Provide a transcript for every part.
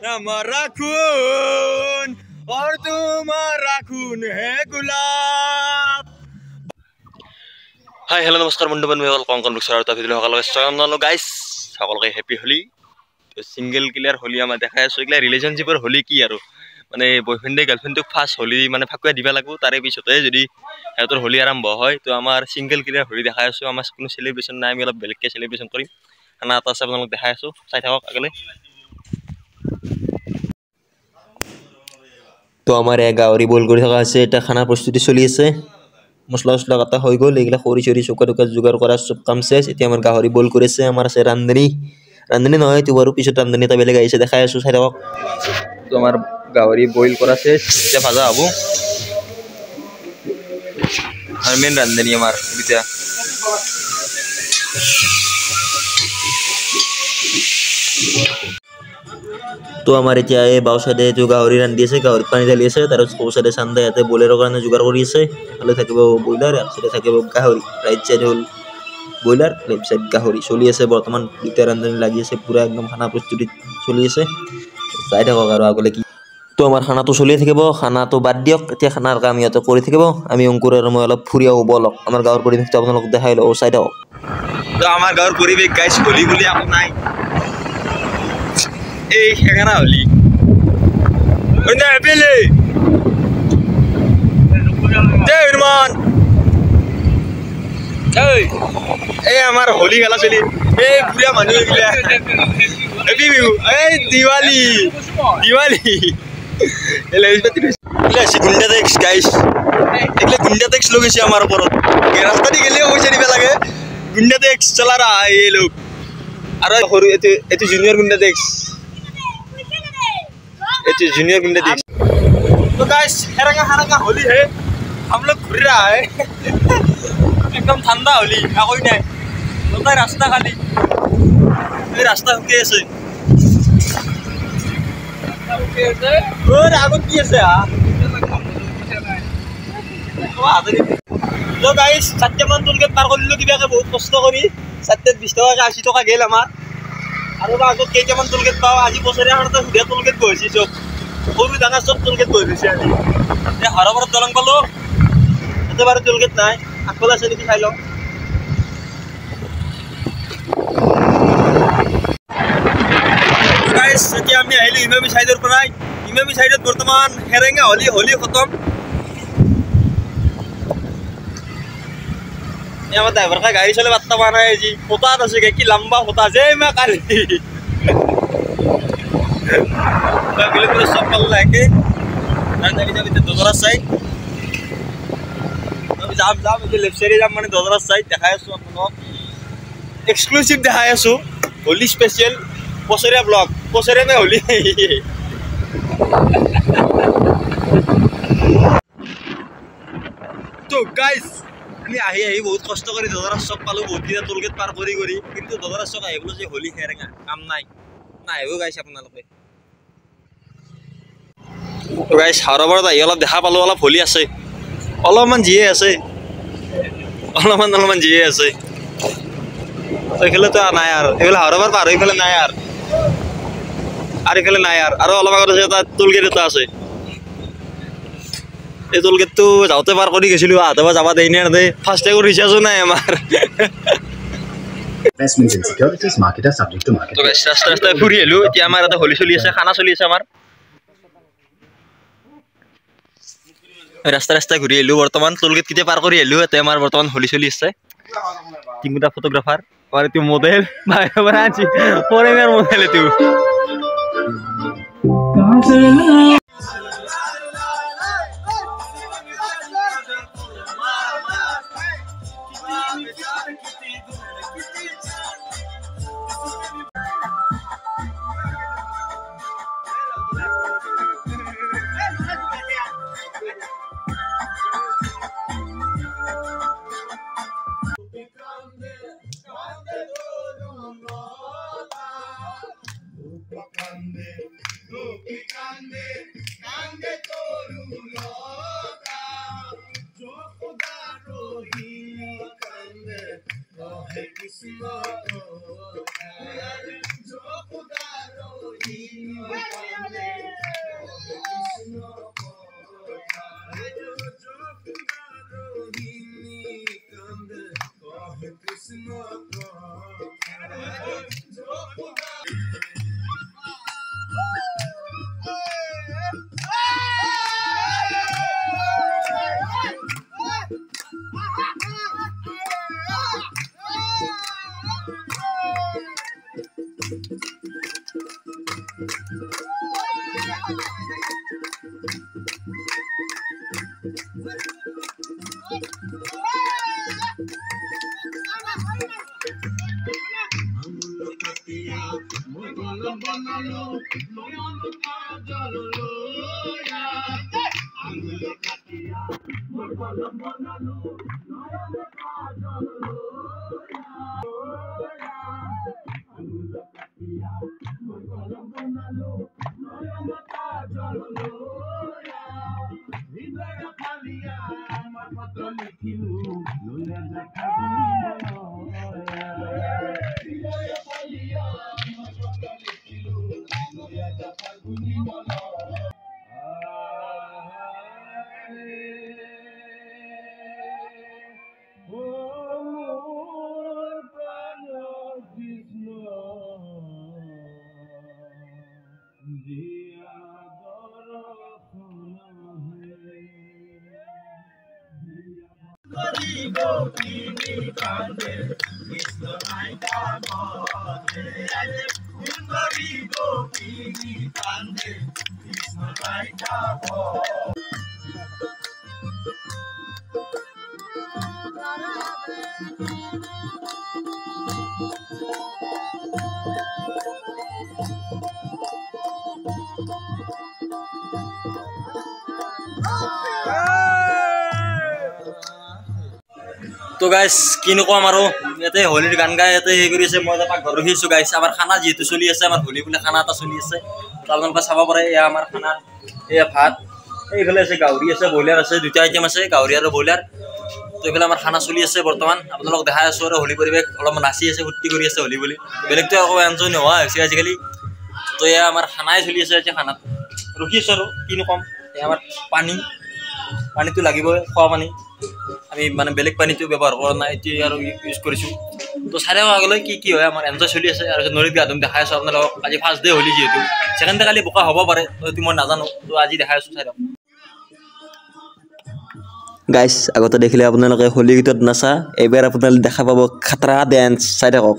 हमारा खून और तुम्हारा खून है गुलाब। हाय हेलो नमस्कार बंधु बान्धवी कौन बिचार ভিডিঅ' গাইছ সকলকে হেপী হোলি। তো সিংগল ক্লিয়ার হোলি আমাৰ দেখাই আছো। এগুলা ৰিলেশ্যনশ্বিপৰ হোলি কি আৰু মানে বয়ফ্ৰেণ্ডে গাৰ্লফ্ৰেণ্ডক ফাৰ্ষ্ট হোলি মানে ফাকুৱাই দিবা লাগিব, তাৰে পিছতে যদি সিহঁতৰ হোলি আৰম্ভ হয়। তো আমাৰ সিংগল ক্লিয়াৰ হোলি দেখাই আছো। আমাৰ কোনো সেলিব্ৰেশ্যন নাই, আমি অলপ বেলেগকৈ সেলিব্ৰেশ্যন কৰিম। খানা এটা আছে আপোনালোক দেখাই আছো, চাই থাকক আগলৈ। তো আমাৰ গাহৰি বইল কৰি থকা আছে, এটা খানা প্ৰস্তুতি চলি আছে। মছলা চছলা কাটা হৈ গ'ল, এইগিলা খৰি চৰি চুকা টুকা যোগাৰ কৰা চব কাম চেছ। এতিয়া আমাৰ গাহৰি বইল কৰিছে, আমাৰ আছে ৰান্ধনী নহয় এইটো বাৰু, পিছত ৰান্ধনী এটা বেলেগ আহিছে দেখাই আছো, চাই থাকক। তো আমাৰ গাহৰি বইল কৰা চেছ, এতিয়া ভাজা হ'ব। আৰু মেইন ৰান্ধনী আমাৰ এতিয়া তো আমাৰ এতিয়া এই বাও চাইডে এইটো গাহৰি ৰান্ধি আছে, গাহৰিত পানী ঢালি আছে। তাৰ পিছত চাইডে চান্দা ইয়াতে বইলাৰৰ কাৰণে যোগাৰ কৰি আছে। এফালে থাকিব ব্ৰইলাৰ, এক চাইডে থাকিব গাহৰি। ৰাইট চাইড হ'ল ব্ৰইলাৰ, লেফ্ট চাইড গাহৰি। চলি আছে বৰ্তমান দুটা ৰান্ধনি লাগি আছে, পুৰা একদম খানা প্ৰস্তুতিত চলি আছে। চাই থাকক আৰু আগলৈ কি। তো আমাৰ খানাটো চলিয়ে থাকিব, খানাটো বাদ দিয়ক, এতিয়া খানাৰ কাম ইয়াতে কৰি থাকিব। আমি অংকুৰ আৰু মই অলপ ফুৰি আহোঁ বলক। আমাৰ গাঁৱৰ পৰিৱেশটো আপোনালোক দেখাই লওঁ, চাই থাকক। তো আমাৰ গাঁৱৰ পৰিৱেশ গাইছ হোলি বুলি একো নাই, এই হেঙাৰা হোলি এই আমাৰ হোলী খেলা চলি এই বুঢ়া মানুহ এইগিলা হেপী বিহু, এই দিৱালী গুণ্ডা টেক্স গাইছ, এইগিলা গুণ্ডা টেক্স লৈ গৈছে আমাৰ ওপৰত। ৰাস্তা দি গেলেও পইচা দিব লাগে, গুণ্ডা টেক্স চলা ৰা এই লোক। আৰু সৰু এইটো জুনিয়ৰ গুণ্ডা টেক্স, এইটো जूनियर गुंडा देख। तो गाइस हरंगा होली है, हम लोग घूर रहा है एकदम ठंडा होली, कोई नहीं होता है रास्ता खाली, ये रास्ता कैसे और आगो कैसे तो गाइस सत्यमान टोलगेट पार कर दिलो किबाके बहुत कष्ट करी। 20 टका 80 टका गेल आमार, আৰু আগত কেইটামান টুলগেট পাওঁ। আজি বছৰে সাৰতে সুধীয়া টুলগেট গৈছে, চব সৰু ডাঙৰ চব টুলগেট গৈ গৈছে। আজি এই হৰবৰত দলং পালোঁ, তাতে বাৰু টুলগেট নাই, আগফালে আছে নেকি চাই লওঁ। এতিয়া আমি আহিলোঁ ইমামী চাইডৰ পৰাই। ইমামী চাইডত বৰ্তমান হেৰেঙা হোলী খতম। আমার ड्राइवर का गाड़ी चले बात माना है जी, होता तो से कि लंबा होता जय मैं काली मिले पूरे सब पल लेके राजधानी जब इतने दोदरा साइड अभी जाम इधर लेफ्ट साइड जाम माने दोदरा साइड दिखाया सो आपको एक्सक्लूसिव दिखाया सो होली स्पेशल पोसरिया ब्लॉग, पोसरे में होली है ये। तो गाइस আমি আহি বহুত কষ্ট কৰি দদৰা চক পালোঁ, বহুত দিনা টুলগেট পাৰ কৰি কিন্তু দদৰা চক আহিবলৈ যে হোলী হেৰেঙা কাম নাই আহিব গাইছে আপোনালোকে। গাইছ হৰবৰত আহি অলপ দেখা পালোঁ, অলপ হোলী আছে, অলপমান জিয়ে আছে, অলপমান জিয়ে আছে। এইফালেতো নাই আৰু এইফালে হৰবৰ পাৰ এইফালে নাই আৰু এইফালে নাই আৰু অলপ আগত আছে এটা টুলগেট এটা আছে। এই টুলগেটটো যাওঁতে পাৰ কৰি গৈছিলোঁ, আহোঁতে যাবা দেই নে দে, ফাৰ্ষ্ট টেগৰ ৰিচাৰ্জো নাই আমাৰ। ৰাস্তাই ফুৰি আহিলোঁ, এতিয়া আমাৰ এটা হোলী চলি আছে, খানা চলি আছে আমাৰ। ৰাস্তাই ঘূৰি আহিলোঁ, বৰ্তমান টুলগেট কেতিয়া পাৰ কৰি আহিলোঁ, এতিয়া আমাৰ বৰ্তমান হোলী চলি আছে। তিনিটা ফটোগ্ৰাফাৰ আৰু এইটো মডেল ফৰেনাৰ মডেল এইটো। তো গাইস কিনো কম আৰু ইয়াতে হোলীৰ গান গাই ইয়াতে হে কৰি আছে মই এটা ঘৰ ৰখিছো গাইস আমাৰ খানা যেহেতু চলি আছে আমাৰ হোলী বুলি খানা এটা চলি আছে আপোনালোকে চাব পাৰে এয়া আমাৰ খানা এয়া ভাত এইফালে আছে গাহৰি আছে ব্ৰইলাৰ আছে দুটা আইটেম আছে গাহৰি আৰু ব্ৰইলাৰ তো এইফালে আমাৰ খানা চলি আছে বৰ্তমান আপোনালোক দেখাই আছো আৰু হোলী পৰিৱেশ অলপ নাচি আছে ফূৰ্তি কৰি আছে হোলী বুলি বেলেগটো আকৌ এনজয় নোহোৱা হৈছে আজিকালি তো এয়া আমাৰ খানাই চলি আছে এতিয়া খানাত ৰখিছো আৰু কিনো কম এয়া আমাৰ পানীটো লাগিবই খোৱা পানী আমি মানে বেলেগ পানীটো ব্যৱহাৰ কৰা নাই এতিয়া আৰু ইউজ কৰিছো তো চাই আগলৈ কি হয় আমাৰ এনজয় চলি আছে আৰু নদীত গা ধুম দেখাই আছো আপোনালোকক আজি ফাৰ্ষ্ট ডে হোলী যিহেতু ছেকেণ্ড ডে কালি বোকা হ'ব পাৰে তো মই নাজানো তো আজি দেখাই আছো চাই গাইস আগতে দেখিলে আপোনালোকে হোলী গীতত নাচা এইবাৰ আপোনালোকে দেখা পাব খাতৰা ডেন্স চাই থাকক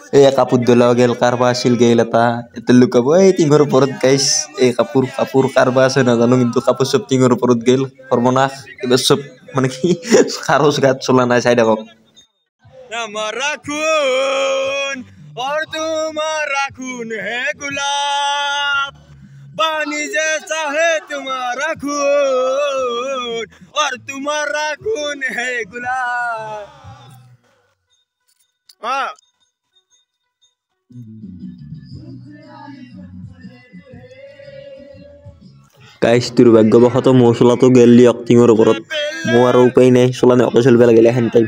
এই কাপোৰ দলাও গেল কাৰবা আছিল গেল এটা এতে লুকাব এই টিঙৰ ওপৰত গাইস এই কাপোৰ কাৰবা আছে নাজানো কিন্তু কাপোৰ সব টিঙৰ ওপৰত গেল সৰ্বনাশ এবাৰ সব মানে কি খাৰচ গাত চলা নাই চাই থাকক हमारा खून और तुम्हारा खून है गुलाब पानी जैसा है तुम्हारा खून और तुम्हारा खून है गुलाब हाँ গাইস দুৰ্ভাগ্যবশতঃ মোৰ চোলাটো গেলি অক্টিঙৰ ওপৰত মোৰ আৰু উপায় নাই চোলা নকৈ চলিব লাগিলে হেন টাইম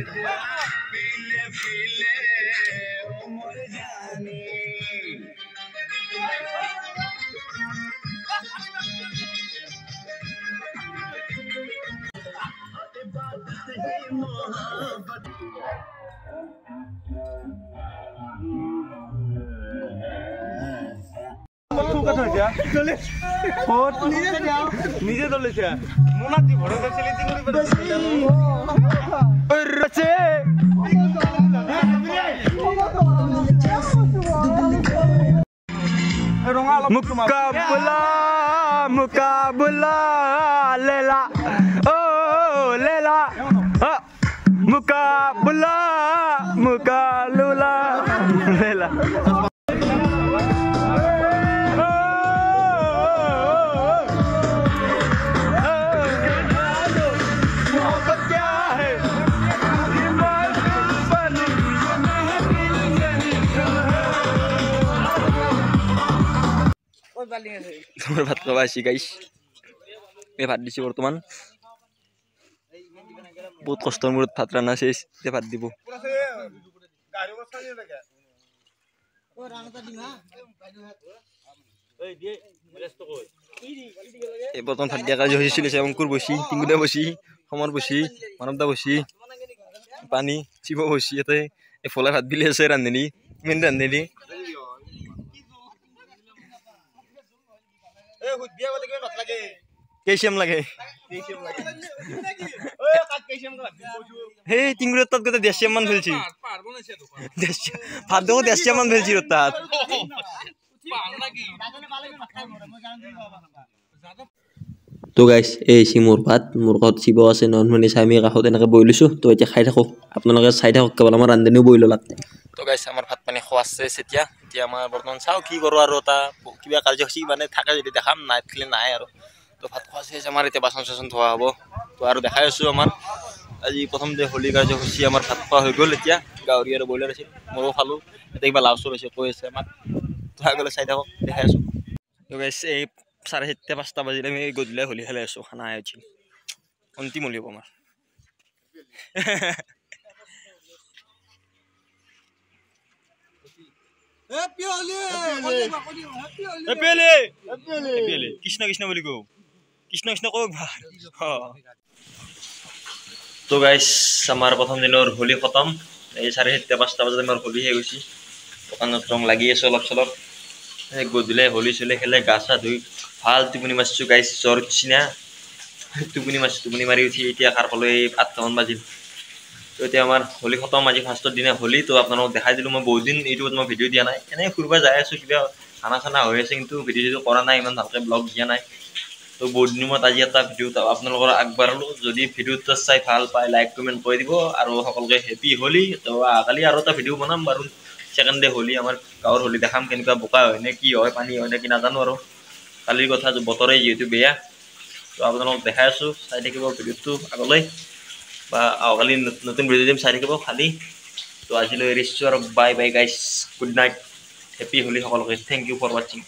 নিজে চলিছে মোনাক দি ভরে ফেসিলিটি করে রছে মুকাবলা লেলা ও লেলা মুকাবলা মুকালুলা লেলা তোমার ভাত খাওয়া আসি গাইস এই ভাত দিছি বর্তমান বহুত কষ্টৰ মূৰত ভাত ৰান্ধা শেষ এতিয়া ভাত দিব এই বৰ্তমান ভাত দিয়া কাৰ্য চলিছে অংকুৰ বসি টিংগুদা বসি সমৰ বসি মানৱদা বসি পানী চিব বসি ইয়াতে এই ফলা ভাত বিলি আছে ৰান্ধনি মেইন ৰান্ধনি কেইচিয়াম লাগে সেই টিংগুদাৰ তাত গোটেই 150 মান ফেলছি ভাত দেবো 150 মান ফেলছি তাত তো গাইছ এই মোৰ ভাত মোৰ ঘৰত চিব আছে ননমানি চাই আমি কাষত এনেকৈ বহি লৈছোঁ তো এতিয়া খাই থাকোঁ আপোনালোকে চাই থাকক কেৱল আমাৰ ৰান্ধনিও বহি ল'লাক তো গাইছ আমাৰ ভাত পানী খোৱা আছে এতিয়া এতিয়া আমাৰ বৰ্তমান চাওঁ কি কৰোঁ আৰু এটা কিবা কাৰ্যসূচী মানে থাকে যদি দেখাম নাই থাকিলে নাই আৰু তো ভাত খোৱা আছে আমাৰ এতিয়া বাচন চাচন ধোৱা হ'ব তো আৰু দেখাই আছোঁ আমাৰ আজি প্ৰথম যে হোলী কাৰ্যসূচী আমাৰ ভাত খোৱা হৈ গ'ল এতিয়া গাহৰি আৰু ব্ৰইলাৰ আছিল ময়ো খালোঁ এতিয়া কিবা লাও চৰ হৈছে কৈ আছে আমাক তো আগলৈ চাই থাকক দেখাই আছোঁ তো গাইছ এই 4:30-5টা বাজিলে আমি গধূলি হোলী খেলাই আছোঁ খানা আহি উঠি অন্তিম হোলী হ'ব আমাৰ কৃষ্ণ কৃষ্ণ বুলি কওঁ কৃষ্ণ কৃষ্ণ কওক তো গাইছ আমাৰ প্ৰথম দিনৰ হোলী খতম এই 4:30-5টা বজাত আমাৰ হোলী হৈ গৈছে দোকানত ৰং লাগি আছে অলপ চলপ গধূলি হোলী চলি খেলে গা চা ধুই ভাল টোপনি মাৰিছোঁ গাইছ জ্বৰ উঠছি না টোপনি মাৰিছোঁ টোপনি মাৰি উঠি এতিয়া সাৰ পালোঁ এই 8টামান বাজিল তো এতিয়া আমাৰ হোলী খতম আজি ফাৰ্ষ্টৰ দিনা হোলী তো আপোনালোকক দেখাই দিলোঁ মই বহুত দিন ইউটিউবত মই ভিডিঅ' দিয়া নাই এনেই ফুৰিব যাই আছোঁ কিবা খানা চানা হৈ আছে কিন্তু ভিডিঅ' কৰা নাই ইমান ভালকৈ ব্লগ দিয়া নাই তো বহুত দিনৰ মূৰত আজি এটা ভিডিঅ' আপোনালোকৰ আগবাঢ়িলোঁ যদি ভিডিঅ'টো চাই ভাল পায় লাইক কমেণ্ট কৰি দিব আৰু সকলোকে হেপী হোলী তো কালি আৰু এটা ভিডিঅ' বনাম বাৰু ছেকেণ্ড ডে হোলী আমাৰ গাঁৱৰ হোলী দেখাম কেনেকুৱা বোকা হয় নে কি হয় পানী হয় নে কি নাজানো আৰু কালিৰ কথা বতৰে যিহেতু বেয়া তো আপোনালোকক দেখাই আছোঁ চাই থাকিব ভিডিঅ'টো আগলৈ বা কালি নতুন ভিডিঅ' দিম চাই থাকিব খালি তো আজিলৈ এৰিছোঁ আৰু বাই বাই গাইছ গুড নাইট হেপী হোলী সকলোকে থেংক ইউ ফৰ ৱাচিং